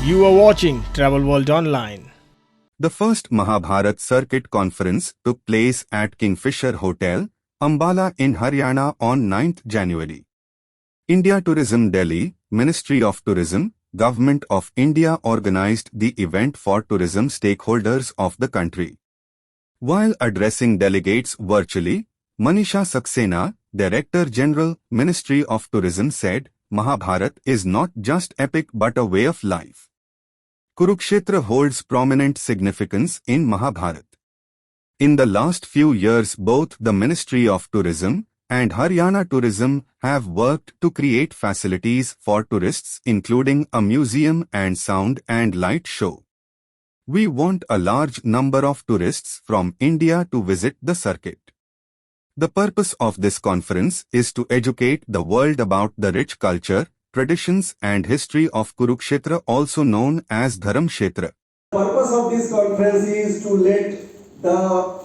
You are watching Travel World Online. The first Mahabharat Circuit Conference took place at Kingfisher Hotel, Ambala in Haryana on 9th January. India Tourism Delhi, Ministry of Tourism, Government of India organized the event for tourism stakeholders of the country. While addressing delegates virtually, Manisha Saxena, Director General, Ministry of Tourism said, Mahabharat is not just epic but a way of life. Kurukshetra holds prominent significance in Mahabharat. In the last few years, both the Ministry of Tourism and Haryana Tourism have worked to create facilities for tourists, including a museum and sound and light show. We want a large number of tourists from India to visit the circuit. The purpose of this conference is to educate the world about the rich culture, traditions and history of Kurukshetra, also known as Dharamkshetra. The purpose of this conference is to let the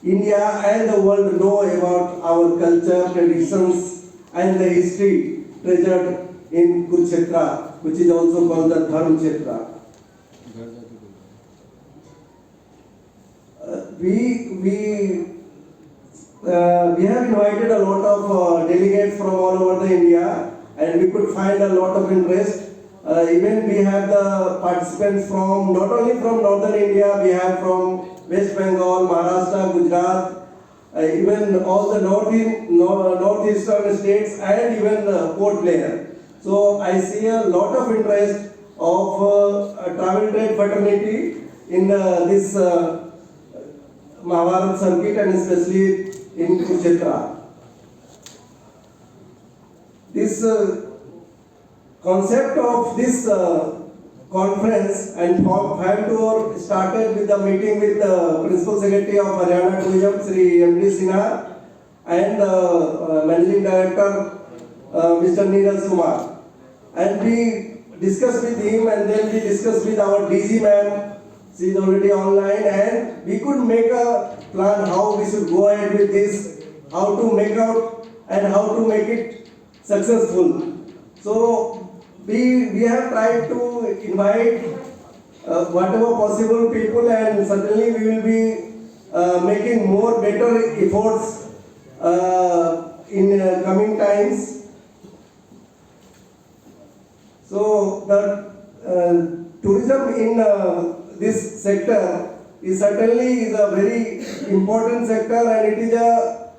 India and the world know about our culture, traditions and the history treasured in Kurukshetra, which is also called the Dharamkshetra. We have invited a lot of delegates from all over the India, and we could find a lot of interest. Even we have the participants from not only from northern India, we have from West Bengal, Maharashtra, Gujarat, even all the northeastern states, and even Port Blair. So I see a lot of interest of travel trade fraternity in this Mahabharat circuit, and especially in Kurukshetra. This concept of this conference and FAM tour started with the meeting with the Principal Secretary of Haryana Tourism, Sri M.D. Sinha, and Managing Director, Mr. Neeraj Kumar. And we discussed with him, and then we discussed with our DG ma'am. She is already online, and we could make a plan how we should go ahead with this, how to make out and how to make it successful. So we have tried to invite whatever possible people, and certainly we will be making more better efforts in coming times. So the tourism in this sector is certainly a very important sector, and it is a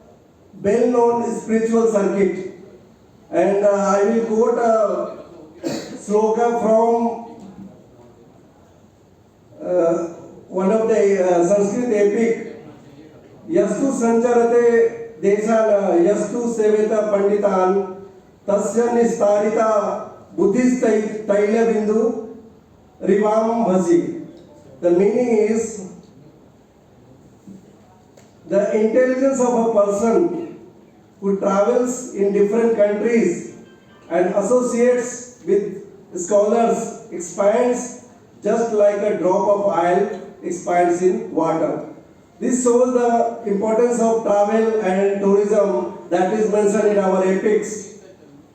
well-known spiritual circuit. And I will quote a sloka from one of the Sanskrit epic. Yastu sancharate desana yastu seveta panditan tasya nistarita buddhist tailya bindu rivam bhasi. The meaning is the intelligence of a person who travels in different countries and associates with scholars expands just like a drop of oil expands in water. This shows the importance of travel and tourism that is mentioned in our epics.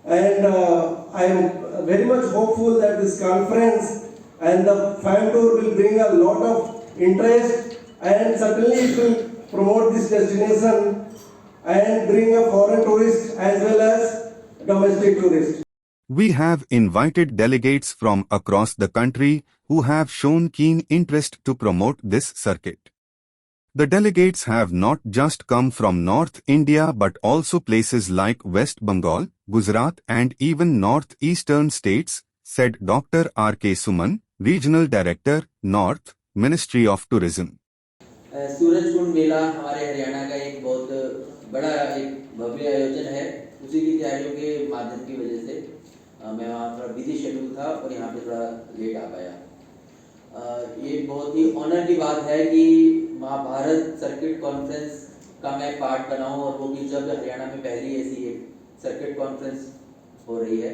And I am very much hopeful that this conference and the FAM tour will bring a lot of interest, and certainly it will promote this destination and bring a foreign tourist as well as domestic tourist. We have invited delegates from across the country who have shown keen interest to promote this circuit. The delegates have not just come from North India but also places like West Bengal, Gujarat and even northeastern states, said Dr. R.K. Suman, Regional Director, North, Ministry of Tourism. Surajkund मेला हमारे हरियाणा का एक बहुत बड़ा एक भव्य आयोजन है। उसी की तैयारियों के माध्यम की वजह से मैं वहाँ थोड़ा बिजी शेड्यूल था और यहाँ पे थोड़ा लेट आ पाया। ये बहुत ही ऑनर की बात है कि महाभारत सर्किट कॉन्फ्रेंस का मैं पार्ट बना हूँ, और वो भी जब हरियाणा में पहली ऐसी एक सर्किट कॉन्फ्रेंस हो रही है।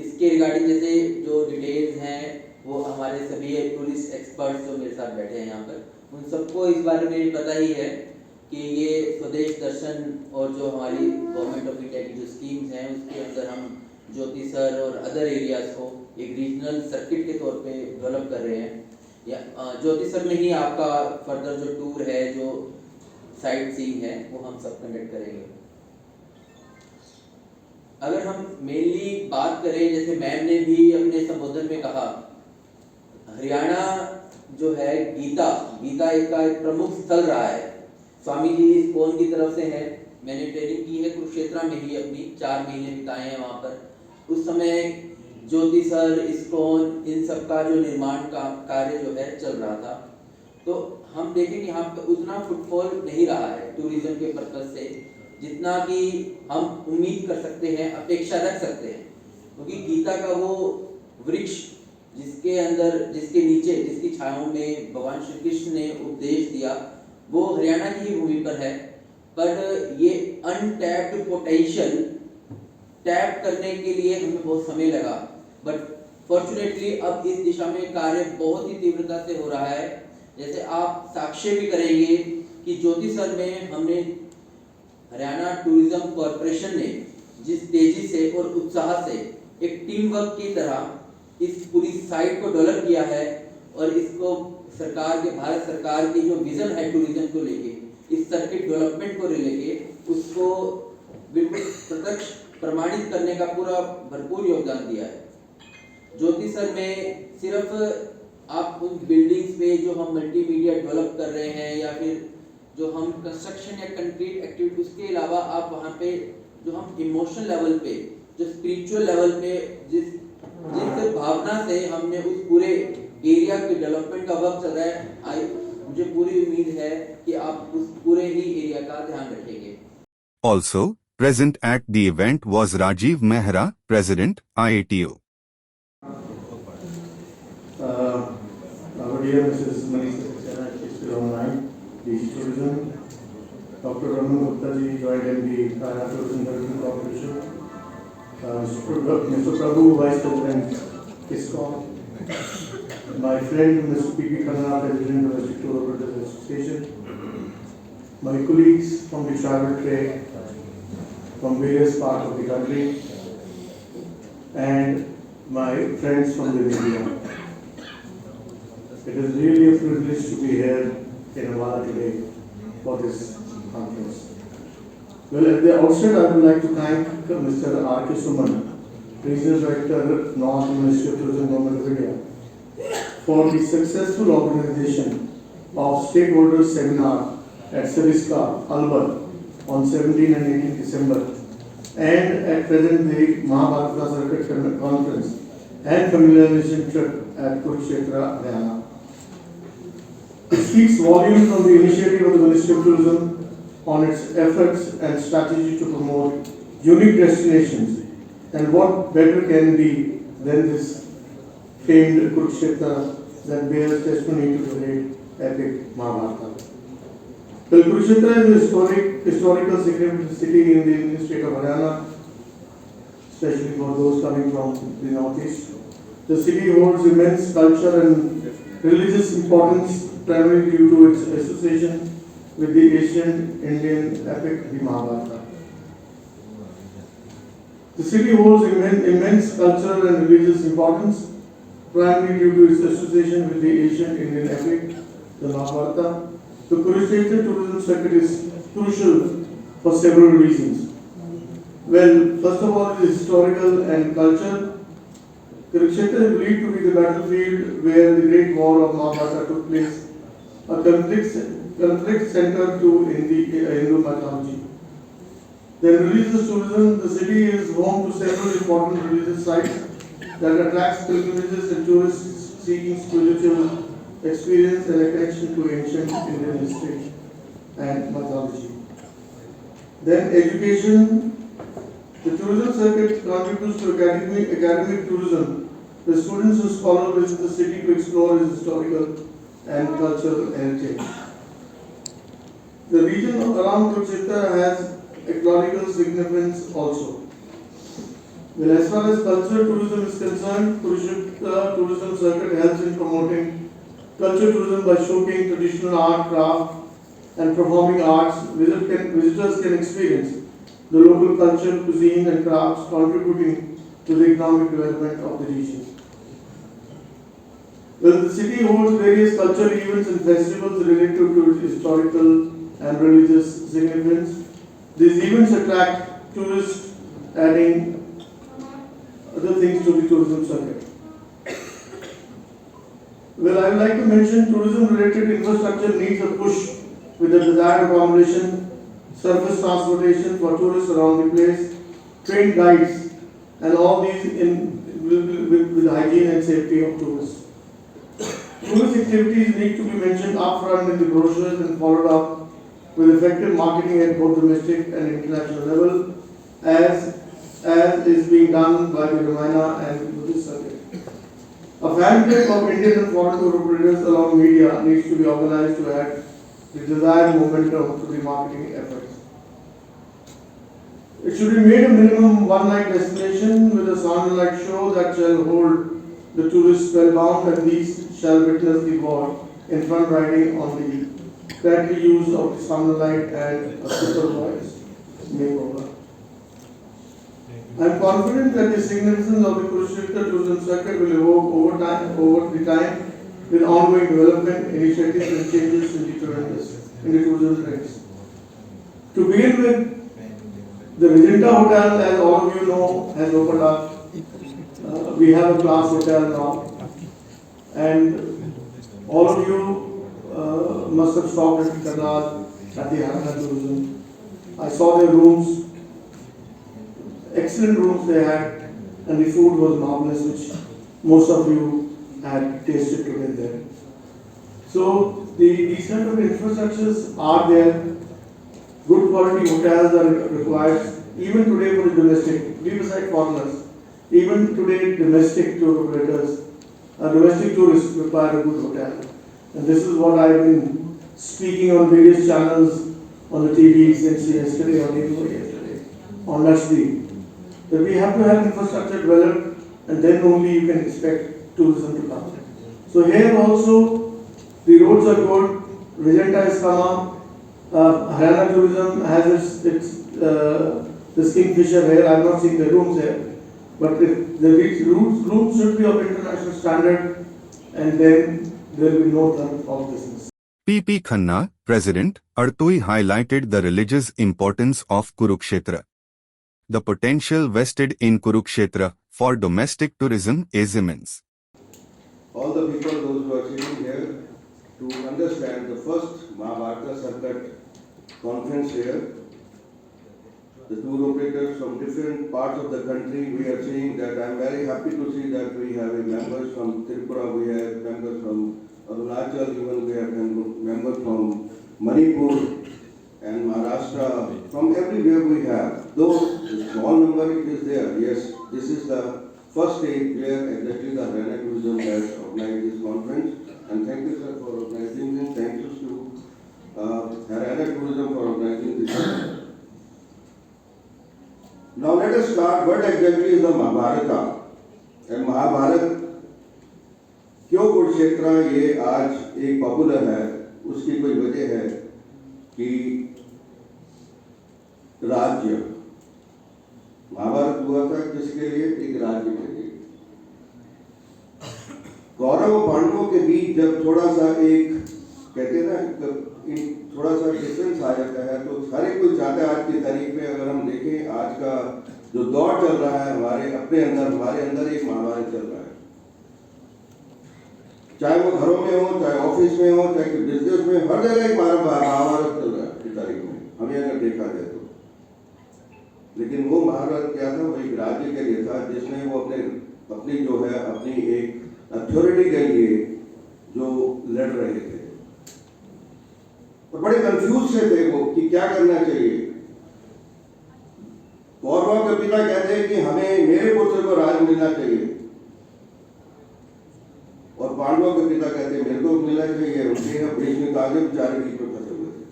इसके रिगार्डिंग जैसे जो डिटेल्स हैं वो हमारे सभी टूरिस्ट एक्सपर्ट्स जो मेरे साथ बैठे हैं यहाँ पर, उन सबको इस बारे में पता ही है कि ये स्वदेश दर्शन और जो हमारी गवर्नमेंट ऑफ इंडिया की जो स्कीम्स हैं उसके अंदर हम ज्योति सर और अदर एरियाज को एक रीजनल सर्किट के तौर पे डेवलप कर रहे हैं। या ज्योति सर में ही आपका फर्दर जो टूर है, जो साइट सीइंग है, वो हम सब कंडक्ट करेंगे। अगर हम मेनली बात करें, जैसे मैम ने भी अपने संबोधन में कहा, हरियाणा जो है गीता का एक प्रमुख स्थल रहा है। स्वामी जी इस्कॉन की तरफ से है, मैंने ट्रेनिंग की है कुरुक्षेत्र में ही, अपनी 4 महीने बिताए हैं वहाँ पर। उस समय ज्योति सर, इस्कॉन, इन सब का जो निर्माण का कार्य जो है चल रहा था। तो हम देखें कि यहाँ पर उतना फुटफॉल नहीं रहा है टूरिज्म के पर्पज से, जितना कि हम उम्मीद कर सकते हैं, अपेक्षा रख सकते हैं। क्योंकि गीता का वो वृक्ष जिसके अंदर, जिसके नीचे, जिसकी छायाओं में भगवान श्री कृष्ण ने उपदेश दिया, वो हरियाणा की ही भूमि पर है। पर ये अनटैप्ड पोटेंशियल टैप करने के लिए हमें बहुत समय लगा, बट फॉर्चुनेटली अब इस दिशा में कार्य बहुत ही तीव्रता से हो रहा है। जैसे आप साक्ष्य भी करेंगे कि ज्योति सर में हमने हरियाणा टूरिज्म कॉरपोरेशन ने जिस तेजी से और उत्साह से एक टीम वर्क की तरह इस पूरी साइट को डेवलप किया है, और इसको सरकार के, भारत सरकार की जो विजन है टूरिज्म को लेके, इस सर्किट डेवलपमेंट को लेके, उसको बिल्कुल प्रत्यक्ष प्रमाणित करने का पूरा भरपूर योगदान दिया है। ज्योति सर में सिर्फ आप उन बिल्डिंग्स पे जो हम मल्टीमीडिया डेवलप कर रहे हैं, या फिर जो हम कंस्ट्रक्शन या कंक्रीट एक्टिविटी, उसके अलावा आप वहाँ पे जो हम इमोशनल लेवल पे, जो स्पिरिचुअल लेवल पे, जिस भावना से हमने उस पूरे एरिया के डेवलपमेंट का वर्क चल रहा है, मुझे पूरी उम्मीद है कि आप उस पूरे ही एरिया का ध्यान रखेंगे। Also, present at the event was Rajiv Mehra, President, IATO. Our dear Mrs. Manisha Saxena, she's still online, the tourism. Dr. Raman Gupta ji joined MD, Tourism Development Corporation. Mr. Prabhu, Vice President, ISKCON. My friend, Mr. P.P. Khanna, President of the District Tour Operators Association. My colleagues from the travel trade, from various parts of the country, and my friends from the media. It is really a privilege to be here in Ambala today for this conference. Well, at the outset, I would like to thank Mr. R.K. Suman, Regional Director, North Ministry of Tourism, Government of India, for the successful organization of Stakeholders Seminar at Sariska, Alwar, on 17 and 18 December, and at present the Mahabharata Circuit Conference and familiarization trip at Kurukshetra, Haryana. It speaks volumes on the initiative of the Ministry of Tourism on its efforts and strategy to promote unique destinations, and what better can be than this famed Kurukshetra that bears testimony to the great epic Mahabharata. Well, Kurukshetra is a historical significant city in the Indian state of Haryana, especially for those coming from the northeast. The city holds immense culture and religious importance, primarily due to its association with the ancient Indian epic, the Mahabharata. The city holds immense cultural and religious importance, primarily due to its association with the ancient Indian epic, the Mahabharata. The Kurukshetra tourism circuit is crucial for several reasons. Well, first of all, it is historical and cultural. Kurukshetra is believed to be the battlefield where the Great War of Mahabharata took place, a conflict center to Hindu mythology. Then religious tourism, the city is home to several important religious sites that attracts pilgrimages and tourists seeking spiritual experience and a connection to ancient Indian history and mythology. Then education. The tourism circuit contributes to academic tourism. The students and scholars visit the city to explore its historical and cultural heritage. The region around Kurukshetra has ecological significance also. Well, as far as cultural tourism is concerned, Kurukshetra tourism circuit helps in promoting cultural tourism by showcasing traditional art, craft, and performing arts. Visitors can experience the local culture, cuisine, and crafts, contributing to the economic development of the region. Well, the city holds various cultural events and festivals related to its historical and religious significance. These events attract tourists, adding other things to the tourism circuit. Well, I would like to mention tourism-related infrastructure needs a push with the desired accommodation, surface transportation for tourists around the place, trained guides, and all these with hygiene and safety of tourists. Tourist activities need to be mentioned upfront in the brochures and followed up with effective marketing at both domestic and international level, as is being done by the Ramayana and Buddhist circuit. A fan club of Indian and foreign tour operators along media needs to be organized to add the desired momentum to the marketing efforts. It should be made a minimum one-night destination with a sound and light show that shall hold the tourists spellbound, and these shall witness the war in front riding on the battery use of the sound and light and a super voice makeover. I am confident that the significance of the Kurukshetra tourism circuit will evolve over the time with ongoing development, initiatives and changes in the tourism trends. To begin with, the Regenta Hotel, as all of you know, has opened up. We have a class hotel now, and all of you must have stopped at Karnal at the Haryana Tourism. I saw their rooms. Excellent rooms they had, and the food was marvelous, which most of you had tasted today there. So these kind of infrastructures are there. Good quality hotels are required even today for the domestic, leave aside foreigners. Even today, domestic tour operators, domestic tourists require a good hotel, and this is what I've been speaking on various channels on the TV since yesterday or day before yesterday on Lakshadweep. That we have to have infrastructure developed, and then only you can expect tourism to come. So here also, the roads are good. Regenta is come up. Haryana Tourism has its this Kingfisher here. I have not seen the rooms here, but the rooms should be of international standard, and then there will be no third of business. P.P. Khanna, President, Artui highlighted the religious importance of Kurukshetra. The potential vested in Kurukshetra for domestic tourism is immense. All the people, those who are sitting here, to understand the first Mahabharata Circuit conference here, the tour operators from different parts of the country, we are seeing that I am very happy to see that we have members from Tripura, we have members from Arunachal, even we have members from Manipur and Maharashtra, from everywhere we have. Though the small number it is there, yes, this is the first stage where exactly the Haryana Tourism has organized this conference, and thank you sir for organizing this. Thank you to Haryana Tourism for organizing this. Now let us start what exactly is the Mahabharata, and Mahabharata क्यों कुरुक्षेत्र ये आज एक popular है, उसकी कोई वजह है कि राज्य महाभारत हुआ था किसके लिए? एक राज्य के लिए। कौरव और पांडवों के बीच जब थोड़ा सा एक कहते हैं ना थोड़ा सा डिफरेंस आ जाता है, तो हर एक कोई चाहता है आज की तारीख में अगर हम देखें आज का जो दौर चल रहा है हमारे अपने अंदर, हमारे अंदर एक महाभारत चल रहा है, चाहे वो घरों में हो, चाहे ऑफिस में हो, चाहे बिजनेस में, हर जगह एक महाभारत चल रहा है की तारीख में हमें अगर देखा जाए तो। लेकिन वो महाभारत क्या था? वो एक राज्य के लिए था जिसमें वो अपनी जो है अपनी एक अथॉरिटी के लिए जो लड़ रहे थे और बड़े कंफ्यूज से थे वो कि क्या करना चाहिए। कौरवों के पिता कहते हैं कि हमें मेरे पुत्र को राज मिलना चाहिए, और पांडवों के पिता कहते हैं मेरे को मिलना चाहिए। उनके भीष्म आगे बेचारे बीच में फंसे हुए थे।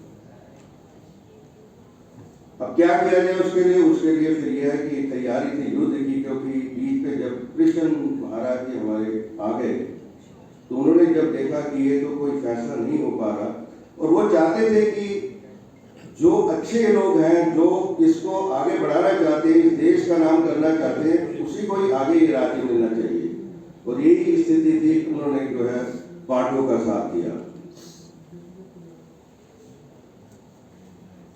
अब क्या किया जाए उसके लिए फिर यह है कि तैयारी थी युद्ध की, क्योंकि बीच में जब कृष्ण महाराज जी हमारे आ गए तो उन्होंने जब देखा कि ये तो कोई फैसला नहीं हो पा रहा, और वो चाहते थे कि जो अच्छे लोग हैं जो इसको आगे बढ़ाना चाहते हैं, इस देश का नाम करना चाहते हैं, उसी को ही आगे ये राज्य मिलना चाहिए। और यही स्थिति थी, उन्होंने जो है पांडवों का साथ दिया।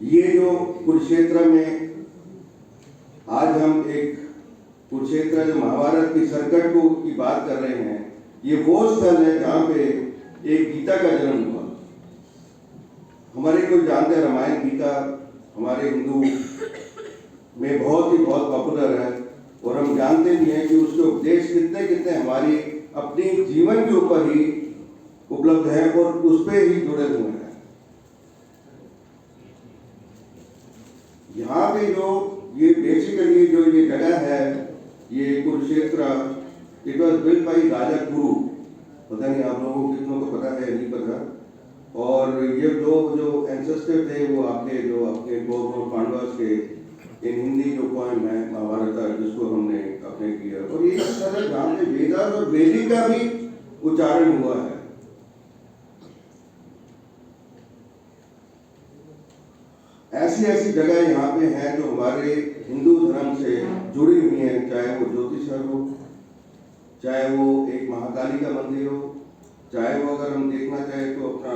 ये जो कुरुक्षेत्र में आज हम एक कुरुक्षेत्र जो महाभारत की संकट को की बात कर रहे हैं, ये वो स्थल है जहाँ पे एक गीता का जन्म हुआ। हमारे कोई जानते हैं रामायण गीता हमारे हिंदू में बहुत पॉपुलर है, और हम जानते भी हैं कि उसके उपदेश कितने कितने हमारी अपनी जीवन के ऊपर ही उपलब्ध है और उस पर ही जुड़े हुए हैं। यहाँ पे जो ये बेसिकली जो ये जगह है, ये Kurukshetra, it was built by Raja Kuru. पता नहीं आप लोगों को कितनों को पता है, नहीं पता। और ये जो एंसेस्टर थे वो आपके कौरव पांडवों के इन हिंदी जो पोएम है महाभारत, जिसको हमने अपने किया, और ये तरह जहाँ पे वेदास और वेदिक का भी उच्चारण हुआ है। ऐसी जगह यहाँ पे हैं जो हमारे हिंदू धर्म से जुड़ी हुई हैं, चाहे वो ज्योतिषर हो, चाहे वो एक महाकाली का मंदिर हो, चाहे वो अगर हम देखना चाहें तो अपना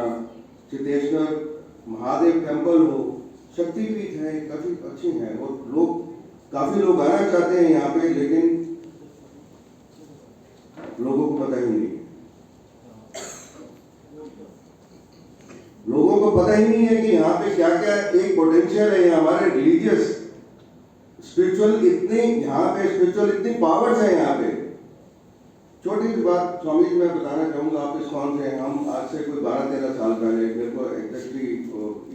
चितेश्वर महादेव टेम्पल हो, शक्तिपीठ है, काफी अच्छी हैं। और काफी लोग आना चाहते हैं यहाँ पे, लेकिन लोगों को पता ही नहीं। लोगों को पता ही नहीं है कि यहाँ पे क्या क्या एक पोटेंशियल है। हमारे रिलीजियस स्पिरिचुअल इतनी पावर्स है यहाँ पे। छोटी सी बात स्वामी जी मैं बताना चाहूँगा, आप इस कौन से हैं। हम आज से कोई 12-13 साल पहले, मेरे को एग्जैक्टली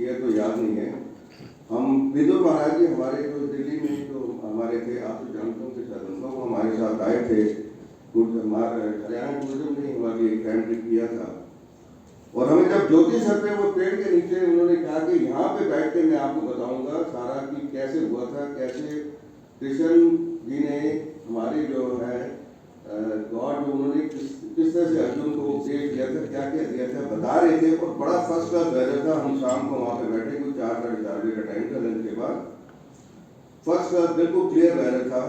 ईयर तो याद नहीं है, हम विदुर महाराज जी हमारे जो दिल्ली में जो हमारे थे, आप तो जानते होंगे शायद, वो हमारे साथ आए थे। हरियाणा टूरिज्म ने हमारी एक कैंप ट्रिप किया था, और हमें जब ज्योति सर पे वो पेड़ के नीचे उन्होंने कहा कि यहाँ पे बैठ के मैं आपको बताऊंगा सारा कि कैसे हुआ था, कैसे कृष्ण जी ने हमारी जो है गॉड, उन्होंने किस तरह से अर्जुन को उपदेश दिया था, क्या क्या दिया था, बता रहे थे। और बड़ा फर्स्ट क्लास वेदर था। हम शाम को वहाँ पे बैठे, कुछ 4-4:30 बजे का टाइम था लंच के बाद। फर्स्ट क्लास बिल्कुल क्लियर वेदर था।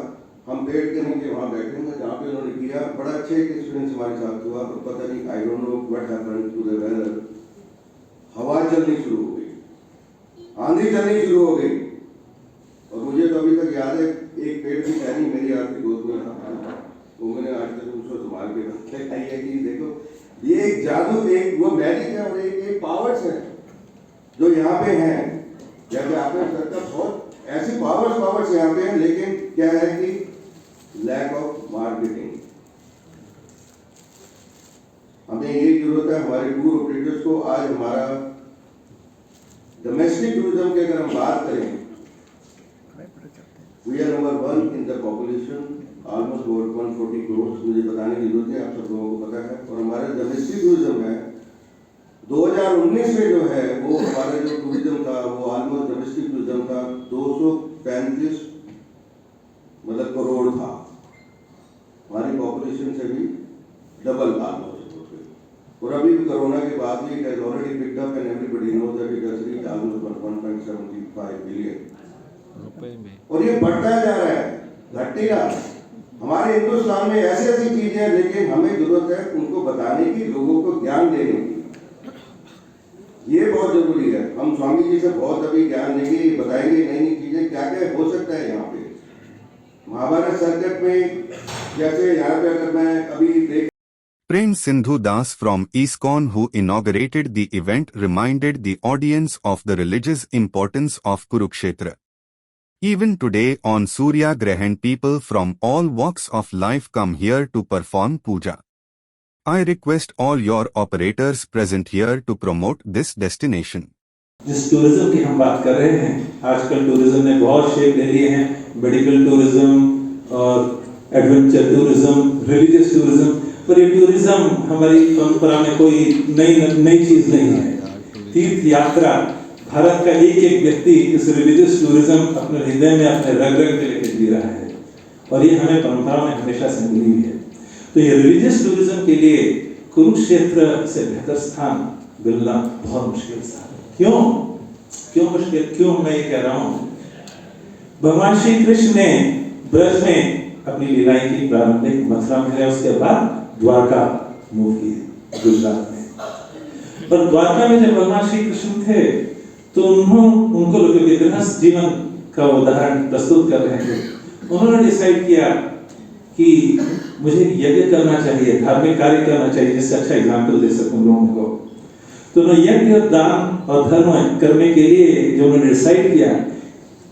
हम पेड़ के नीचे वहाँ बैठे हैं जहाँ पे उन्होंने किया। बड़ा अच्छे एक्सपीरियंस हमारे साथ हुआ। पर पता नहीं, I don't know what happened to the weather. हवा चलनी शुरू हो गई, आंधी चलनी शुरू हो गई, और मुझे तो अभी तक याद है एक पेड़ की टहनी मेरी आपकी गोद में था, वो मैंने आज तक उसको संभाल के रखा है कि देखो ये एक जादू, एक वो मैजिक है, और एक पावर्स है जो यहाँ पे हैं। जैसे आपने करता बहुत ऐसी पावर्स यहाँ पे हैं, लेकिन क्या है कि लैक ऑफ मार्केटिंग। हमें ये जरूरत है हमारे टूर ऑपरेटर्स को। आज हमारा डोमेस्टिक टूरिज्म की अगर हम बात करें, we are number 1 in the population, almost over 140 crore. मुझे बताने की जरूरत है, आप सब लोगों को पता है। और हमारा डोमेस्टिक टूरिज्म है 2019 में जो है वो हमारा जो टूरिज्म था वो ऑलमोस्ट डोमेस्टिक टूरिज्म था 235 करोड़ था। हमारी पॉपुलेशन से भी डबल ऑलमोस्ट। और अभी भी कोरोना के बाद भी it has already picked up and everybody knows that it has reached almost 1.75 billion. और ये बढ़ता जा रहा है, घटेगा। हमारे हिंदुस्तान में ऐसी चीजें हैं, लेकिन हमें जरूरत है उनको बताने की, लोगों को ज्ञान देने की। ये बहुत जरूरी है। हम स्वामी जी से बहुत अभी ज्ञान देंगे, बताएंगे नई नई चीजें क्या क्या हो सकता है यहाँ पे महाभारत सर्किट में। जैसे यहाँ पे अगर मैं अभी देख Prem Sindhu Das from ISKCON, who inaugurated the event, reminded the audience of the religious importance of Kurukshetra. Even today on Surya Grahan, people from all walks of life come here to perform puja. I request all your operators present here to promote this destination. जिस tourism की हम बात कर रहे हैं, आजकल tourism ने बहुत शेप ले लिए हैं। मेडिकल टूरिज्म और एडवेंचर टूरिज्म, रिलीजियस टूरिज्म। पर ये टूरिज्म हमारी परंपरा में कोई नई चीज नहीं है। तीर्थ यात्रा, भारत का एक एक व्यक्ति इस रिलीजियस टूरिज्म अपने हृदय में, अपने रग रग में लेकर जी रहा है, और ये हमें परंपरा में हमेशा से मिली है। तो ये रिलीजियस टूरिज्म के लिए कुरुक्षेत्र से बेहतर स्थान मिलना बहुत मुश्किल था। क्यों मुश्किल? क्यों मैं ये कह रहा हूँ? भगवान श्री कृष्ण ने ब्रज में अपनी लीलाएं की प्रारंभिक मथुरा में है, उसके बाद द्वारका मूव किए गुजरात में। पर द्वारका में जब भगवान श्री कृष्ण थे तो उनको लोगों के गृहस्थ जीवन का उदाहरण प्रस्तुत कर रहे थे। उन्होंने डिसाइड किया कि मुझे यज्ञ करना चाहिए, धार्मिक कार्य करना चाहिए जिससे अच्छा एग्जाम्पल दे सकूं लोगों को। तो उन्होंने यज्ञ, दान और धर्म करने के लिए जो उन्होंने डिसाइड किया,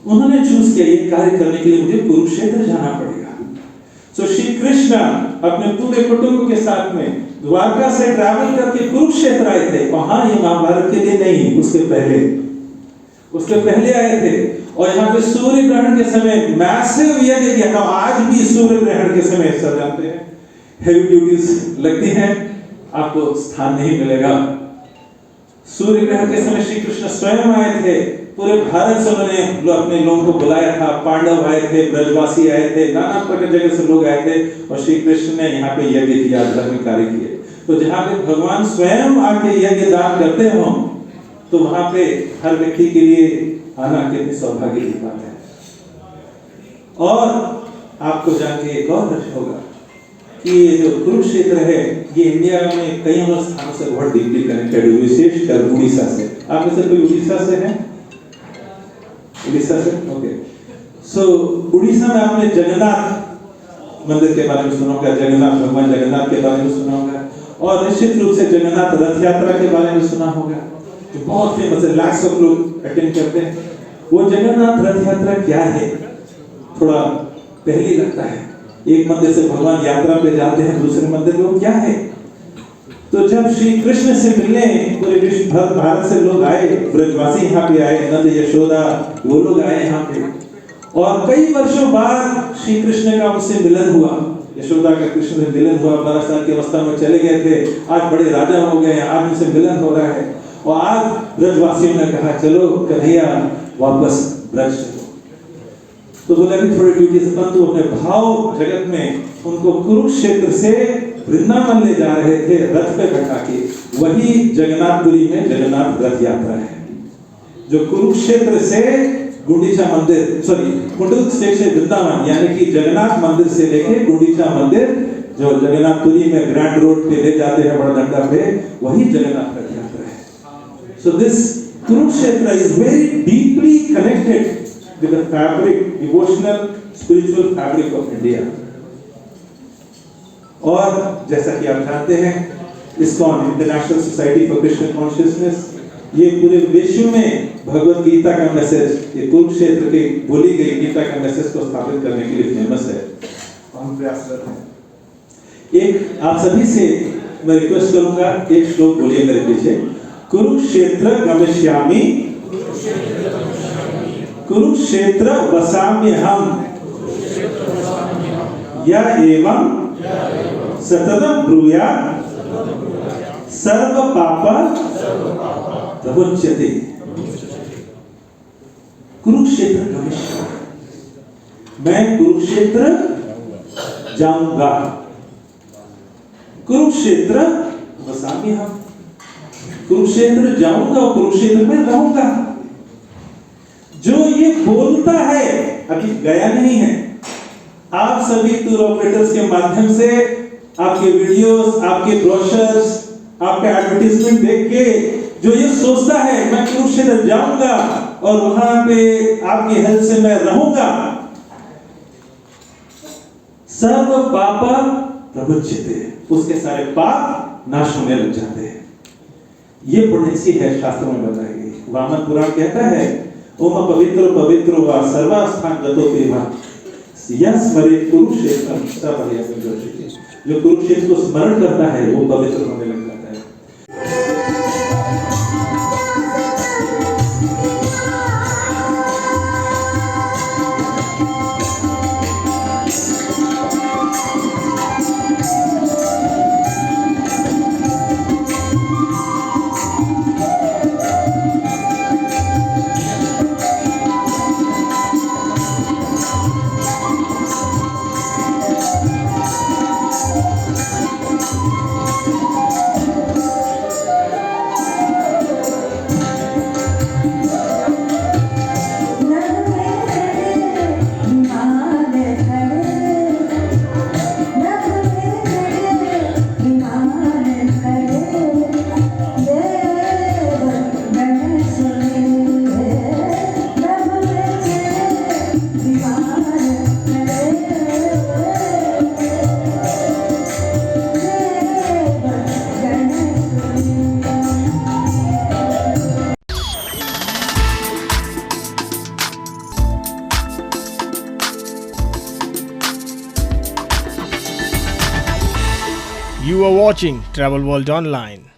उन्होंने चूज किया ये कार्य करने के लिए मुझे कुरुक्षेत्र जाना पड़ेगा। सो श्री कृष्ण अपने पूरे कुटुंब के साथ में द्वारका से ट्रैवल करके कुरुक्षेत्र आए थे। वहां ये महाभारत के लिए नहीं, उसके पहले आए थे। और यहाँ पे सूर्य ग्रहण के समय मैसिव यज्ञ किया था। आज भी सूर्य ग्रहण के समय सब जानते हैं हेवी ड्यूटीज लगती हैं, आपको स्थान नहीं मिलेगा। सूर्य ग्रहण के समय श्री कृष्ण स्वयं आए थे। पूरे भारत से उन्होंने अपने लोगों को बुलाया था। पांडव आए थे, ब्रजवासी आए थे, नाना प्रकार जगह से लोग आए थे और श्री कृष्ण ने यहाँ पे यज्ञ किया, धार्मिक कार्य किए। तो जहाँ पे भगवान स्वयं आके यज्ञ दान करते हो तो वहां पे हर व्यक्ति के लिए आना कितनी सौभाग्य की बात है। और आपको जान के एक और हर्ष होगा कि ये जो कुरुक्षेत्र है ये इंडिया में कई और स्थानों से बहुत डीपली कनेक्टेड है, विशेषकर उड़ीसा से। आप में से कोई उड़ीसा से है? उड़ीसा से? ओके। सो उड़ीसा में आपने जगन्नाथ मंदिर के बारे में सुना होगा, जगन्नाथ भगवान जगन्नाथ के बारे में सुना होगा, और निश्चित रूप से जगन्नाथ रथ यात्रा के बारे में सुना होगा जो बहुत फेमस है, लाख्स ऑफ लोग अटेंड करते हैं। वो जगन्नाथ रथ यात्रा क्या है? थोड़ा पहले लगता है। एक मंदिर से भगवान यात्रा पे जाते हैं, दूसरे मंदिर में वो क्या है? तो जब श्री कृष्ण से मिलने पूरे विश्व भारत से लोग आए, ब्रजवासी यहाँ पे आए, नंद यशोदा वो लोग आए यहाँ पे, और कई वर्षों बाद श्री कृष्ण का उनसे मिलन हुआ। यशोदा का कृष्ण से मिलन हुआ, 12 साल की अवस्था में चले गए थे, आज बड़े राजा हो गए, आज उनसे मिलन हो रहा है। और आज ब्रजवासियों ने कहा चलो कन्हैया वापस ब्रज चलो। तो बोला कि थोड़ी ड्यूटी से परंतु अपने भाव जगत में उनको कुरुक्षेत्र से वृंदावन ले जा रहे थे रथ पे बैठा के। वही जगन्नाथपुरी में जगन्नाथ रथ यात्रा है जो कुरुक्षेत्र से गुंडीचा मंदिर, सॉरी कुरुक्षेत्र से वृंदावन यानी कि जगन्नाथ मंदिर से लेके गुंडीचा मंदिर जो जगन्नाथपुरी में ग्रैंड रोड पे ले जाते हैं बड़ा डंडा पे, वही जगन्नाथ रथ यात्रा है। So this Kurukshetra is very deeply connected with the fabric, devotional, spiritual fabric of India. और जैसा कि आप जानते हैं, ISKCON international society for Krishna consciousness, ये पूरे विश्व में भगवत गीता का मैसेज, ये कुरुक्षेत्र की बोली गई गीता का मैसेज को स्थापित करने के लिए फेमस है। हम प्रयासरत हैं। एक आप सभी से मैं रिक्वेस्ट करूंगा, एक श्लोक बोलिए मेरे पीछे। कुरुक्षेत्र गमिष्यामि, कुरुक्षेत्र वसाम्यहम्, या एवं सततं ब्रूयात् सर्व पाप प्रमुच्यते। कुरुक्षेत्र गमिष्यामि, मैं कुरुक्षेत्र जाऊंगा। कुरुक्षेत्र वसाम्यहम्, कुरुक्षेत्र जाऊंगा और कुरुक्षेत्र में रहूंगा। जो ये बोलता है अभी गया नहीं है। आप सभी टूर ऑपरेटर्स के माध्यम से आपके वीडियोस, आपके ब्रोशर्स, आपके एडवर्टाइजमेंट देख के जो ये सोचता है मैं कुरुक्षेत्र जाऊंगा और वहां पे आपकी हेल्प से मैं रहूंगा, सर्व पाप प्रमुच्यते, उसके सारे पाप नाश होने लग जाते हैं। ये प्रोफेसी है, शास्त्रों में बताई गई। वामन पुराण कहता है ओम पवित्र पवित्र व सर्वस्थान गतो देवा स्मरे कुरुक्षेत्र सब। जो कुरुक्षेत्र को स्मरण करता है वो पवित्र होने लग जाता है। You are watching Travel World Online.